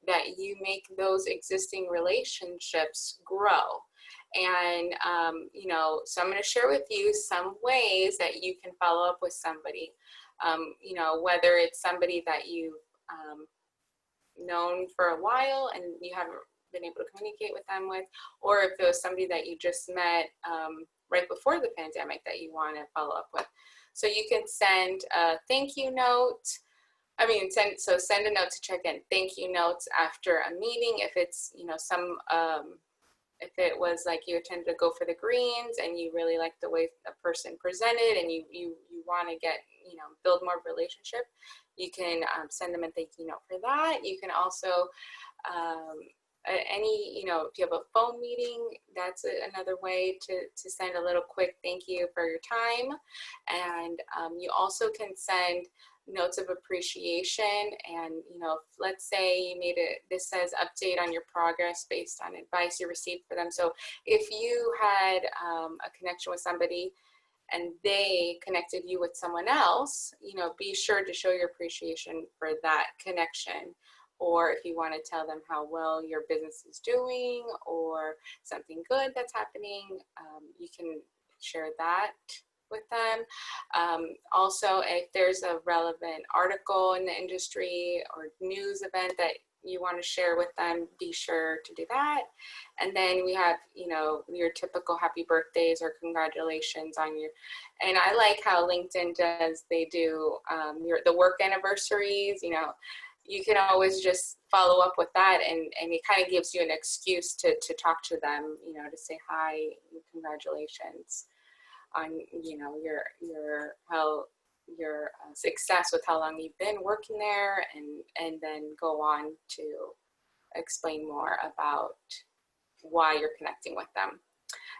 that you make those existing relationships grow. And, so I'm going to share with you some ways that you can follow up with somebody, whether it's somebody that you've known for a while and you haven't been able to communicate with them with, or if it was somebody that you just met right before the pandemic that you want to follow up with. So you can send a thank you note. Send a note to check in, thank you notes after a meeting. If it's, if it was like you attended to Go for the Greens and you really like the way a person presented and you want to get, build more relationship, you can send them a thank you note for that. You can also, if you have a phone meeting, that's another way to send a little quick thank you for your time. And you also can send notes of appreciation. And let's say you made this says update on your progress based on advice you received for them. So if you had a connection with somebody and they connected you with someone else, be sure to show your appreciation for that connection. Or if you want to tell them how well your business is doing or something good that's happening, you can share that with them. Also, if there's a relevant article in the industry or news event that you want to share with them, be sure to do that. And then we have, your typical happy birthdays or congratulations on your, and I like how LinkedIn does, they do the work anniversaries, you can always just follow up with that, and it kind of gives you an excuse to talk to them, to say hi, congratulations on your success with how long you've been working there, and then go on to explain more about why you're connecting with them.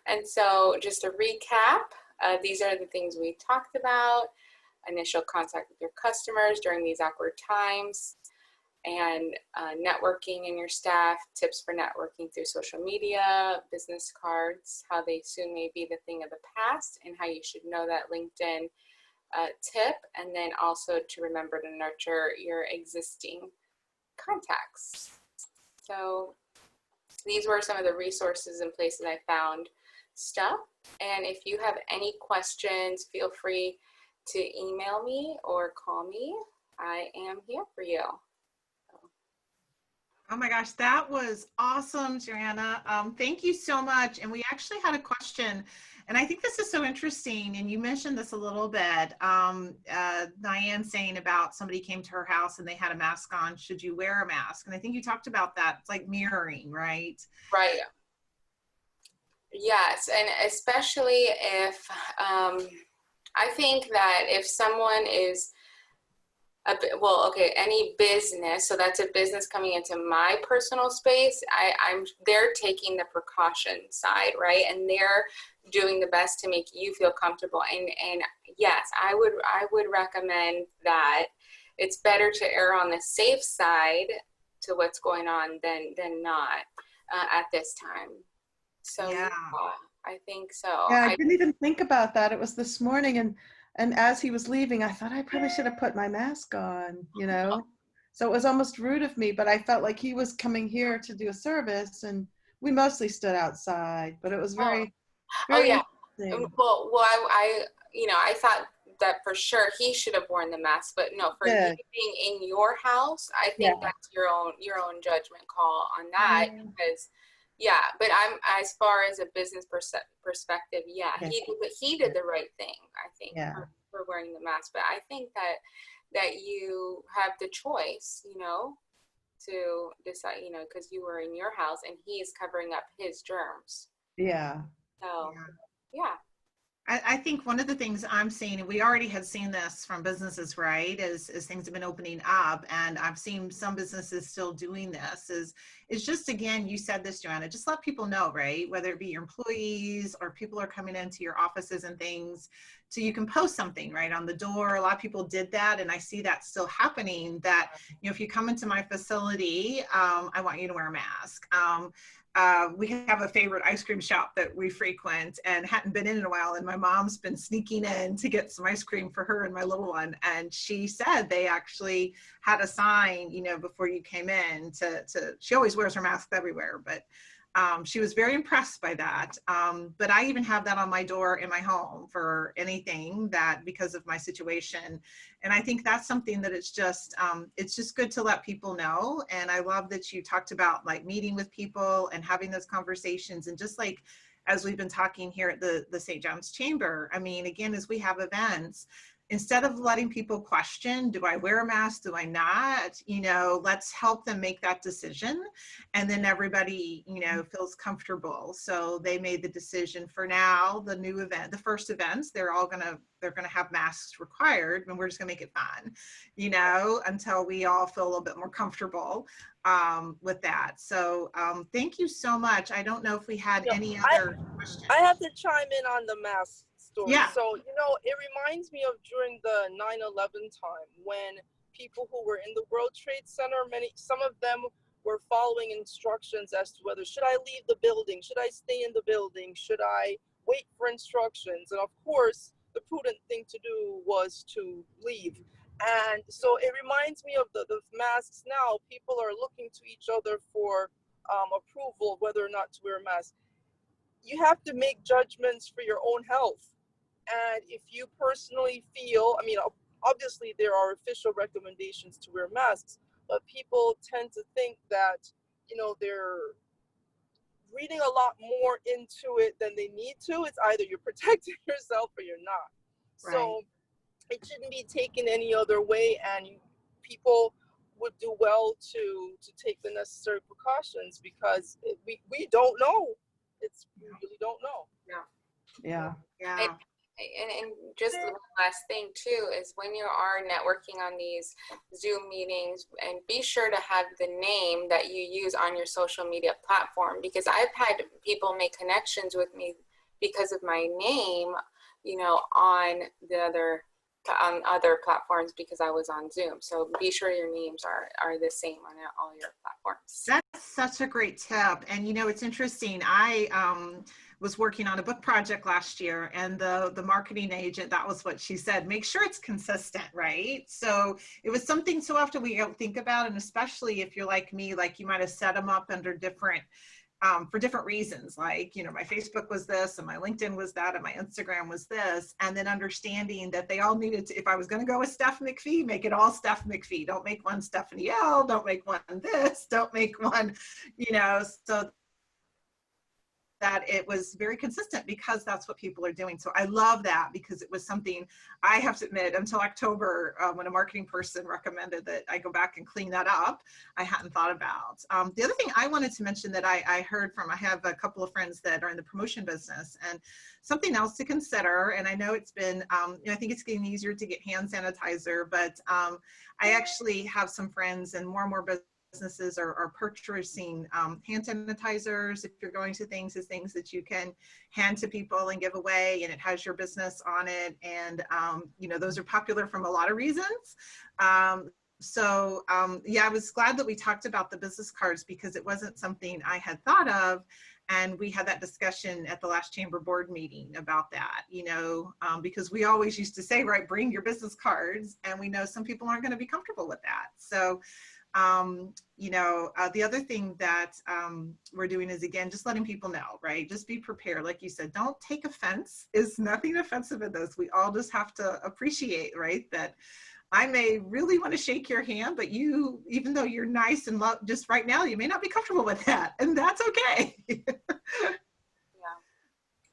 And so just to recap, these are the things we talked about: initial contact with your customers during these awkward times, and networking in your staff, tips for networking through social media, business cards, how they soon may be the thing of the past, and how you should know that LinkedIn tip, and then also to remember to nurture your existing contacts. So these were some of the resources and places I found stuff. And if you have any questions, feel free to email me or call me. I am here for you. Oh my gosh, that was awesome, Joanna. Thank you so much. And we actually had a question, and I think this is so interesting, and you mentioned this a little bit. Diane saying about somebody came to her house and they had a mask on. Should you wear a mask? And I think you talked about that. It's like mirroring, right? Right. Yes, and especially if, I think that if someone is well, okay, any business, so that's a business coming into my personal space, they're taking the precaution side, right? And they're doing the best to make you feel comfortable. And yes, I would recommend that it's better to err on the safe side to what's going on than not at this time. So yeah, I think so. Yeah, I didn't even think about that. It was this morning, and as he was leaving, I thought I probably should have put my mask on, you know? So it was almost rude of me, but I felt like he was coming here to do a service, and we mostly stood outside, but it was very yeah. interesting. Well, I thought that for sure he should have worn the mask, but no, for you being in your house, I think that's your own judgment call on that, because but as far as a business perspective, he did the right thing, I think, for wearing the mask. But I think that you have the choice, to decide, because you were in your house and he is covering up his germs. Yeah. So, yeah. I think one of the things I'm seeing, and we already had seen this from businesses, right, as things have been opening up, and I've seen some businesses still doing this, is just, again, you said this, Joanna, just let people know, right, whether it be your employees or people are coming into your offices and things, so you can post something, right, on the door. A lot of people did that, and I see that still happening, that, if you come into my facility, I want you to wear a mask. We have a favorite ice cream shop that we frequent and hadn't been in a while, and my mom's been sneaking in to get some ice cream for her and my little one, and she said they actually had a sign, before you came in she always wears her mask everywhere, but she was very impressed by that. But I even have that on my door in my home for anything that, because of my situation. And I think that's something that it's just good to let people know. And I love that you talked about like meeting with people and having those conversations, and just like, as we've been talking here at the St. John's Chamber, I mean, again, as we have events, instead of letting people question, do I wear a mask, do I not, let's help them make that decision. And then everybody, feels comfortable. So they made the decision for now, the new event, the first events, they're going to have masks required, and we're just gonna make it fun, until we all feel a little bit more comfortable with that. So thank you so much. I don't know if we had any other questions. I have to chime in on the mask story. Yeah. So, it reminds me of during the 9/11 time, when people who were in the World Trade Center, some of them were following instructions as to whether, should I leave the building? Should I stay in the building? Should I wait for instructions? And of course, the prudent thing to do was to leave. And so it reminds me of the masks now. People are looking to each other for approval, whether or not to wear a mask. You have to make judgments for your own health. And if you personally feel, obviously there are official recommendations to wear masks, but people tend to think that, they're reading a lot more into it than they need to. It's either you're protecting yourself or you're not. Right. So it shouldn't be taken any other way, and people would do well to take the necessary precautions, because we don't know. We really don't know. Yeah. And just the last thing too is, when you are networking on these Zoom meetings, and be sure to have the name that you use on your social media platform, because I've had people make connections with me because of my name, on other platforms, because I was on Zoom. So be sure your names are the same on all your platforms. That's such a great tip. And it's interesting. I was working on a book project last year, and the marketing agent, that was what she said, make sure it's consistent, right? So it was something so often we don't think about, and especially if you're like me, like you might have set them up under different for different reasons, like, my Facebook was this, and my LinkedIn was that, and my Instagram was this, and then understanding that they all needed to, if I was going to go with Steph McPhee, make it all Steph McPhee. Don't make one Stephanie L, don't make one this, don't make one, so that it was very consistent because that's what people are doing. So I love that, because it was something I have to admit, until October, when a marketing person recommended that I go back and clean that up, I hadn't thought about. The other thing I wanted to mention that I heard from, I have a couple of friends that are in the promotion business, and something else to consider, and I know it's been, I think it's getting easier to get hand sanitizer, but I actually have some friends, and more businesses are purchasing hand sanitizers. If you're going to things, as things that you can hand to people and give away, and it has your business on it. And, those are popular from a lot of reasons. Yeah, I was glad that we talked about the business cards, because it wasn't something I had thought of. And we had that discussion at the last chamber board meeting about that, because we always used to say, right, bring your business cards. And we know some people aren't going to be comfortable with that. So the other thing that we're doing is, again, just letting people know, right? Just be prepared. Like you said, don't take offense. There's nothing offensive in this. We all just have to appreciate, right, that I may really want to shake your hand, but you, even though you're nice and just right now, you may not be comfortable with that, and that's okay.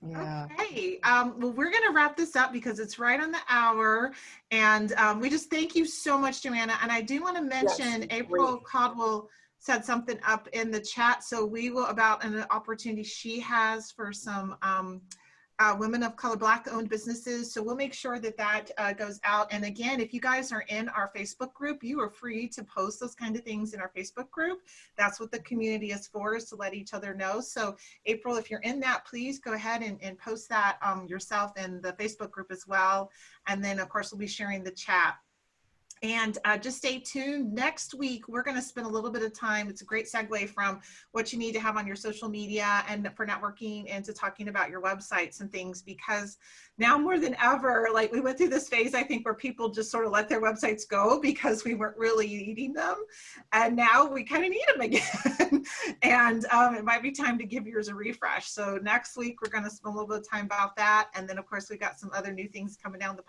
Yeah. Okay, well, we're going to wrap this up because it's right on the hour, and we just thank you so much, Joanna. And I do want to mention, yes, April Caldwell said something up in the chat, so we will, about an opportunity she has for some women of color, Black-owned businesses. So we'll make sure that that goes out. And again, if you guys are in our Facebook group, you are free to post those kind of things in our Facebook group. That's what the community is for, is to let each other know. So April, if you're in that, please go ahead and post that yourself in the Facebook group as well. And then, of course, we'll be sharing the chat. And just stay tuned. Next week, we're going to spend a little bit of time. It's a great segue from what you need to have on your social media and for networking, into talking about your websites and things, because now more than ever, like, we went through this phase, I think, where people just sort of let their websites go because we weren't really needing them. And now we kind of need them again. And it might be time to give yours a refresh. So next week, we're going to spend a little bit of time about that. And then, of course, we've got some other new things coming down the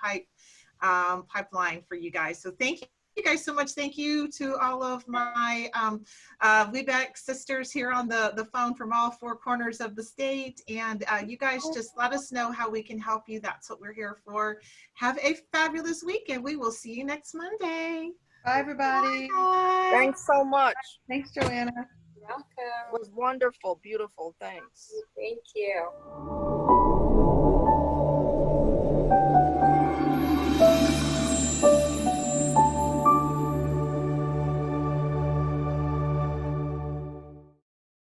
pipeline for you guys. So thank you guys so much. Thank you to all of my WBEC sisters here on the phone from all four corners of the state. And you guys just let us know how we can help you. That's what we're here for. Have a fabulous week, and we will see you next Monday. Bye, everybody. Bye. Thanks so much. Thanks, Joanna. Welcome. It was wonderful. Beautiful. Thanks. Thank you.